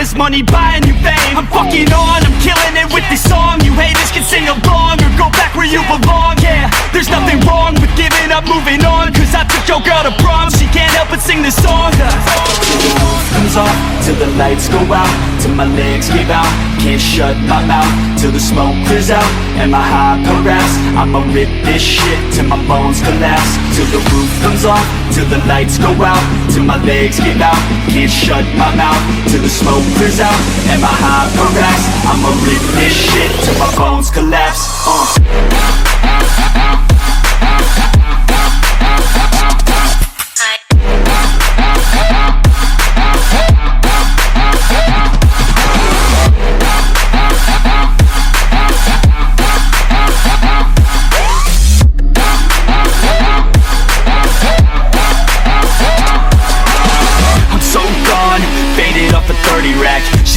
is money buying you fame? I'm fucking on, I'm killing it with this song. You haters can sing along or go back where you belong. Yeah, there's nothing wrong with giving up, moving on. Cause I took your girl to prom, she can't help but sing this song. Till the roof comes off, till the lights go out, till my legs give out, can't shut my mouth, till the smoke clears out, and my high paragraphs. I'ma rip this shit till my bones collapse. Till the roof comes off, till the lights go out, till my legs give out, can't shut my mouth, till the smoke clears out, and my high paragraphs. I'ma rip this shit till my bones collapse.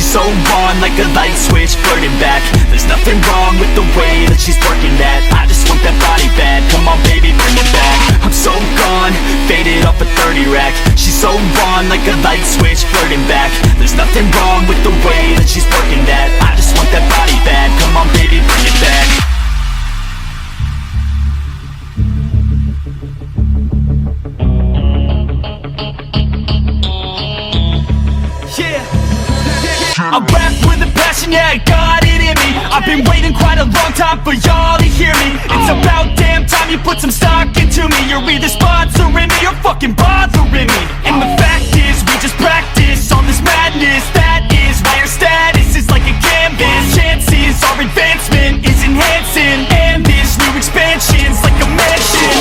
So on like a light switch, flirting back. There's nothing wrong with the way that she's working that. I just want that body bad, come on baby, bring it back. I'm so gone, faded off a 30 rack. She's so on like a light switch, flirting back. There's nothing wrong with the way that she's working that. I just want that body bad, come on baby, bring it back. I rap with a passion, yeah, I got it in me. I've been waiting quite a long time for y'all to hear me. It's about damn time you put some stock into me. You're either sponsoring me or fucking bothering me. And the fact is, we just practice on this madness. That is why our status is like a canvas. Chances our advancement is enhancing, and this new expansion's like a mansion.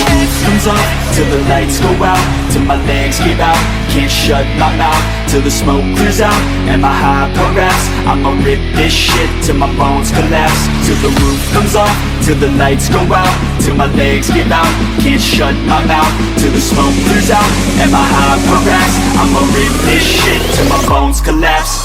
Comes off till the lights go out, till my legs give out, can't shut my mouth, till the smoke clears out, and my high paragraphs. I'ma rip this shit till my bones collapse. Till the roof comes off, till the lights go out, till my legs give out, can't shut my mouth, till the smoke clears out, and my high paragraphs. I'ma rip this shit till my bones collapse.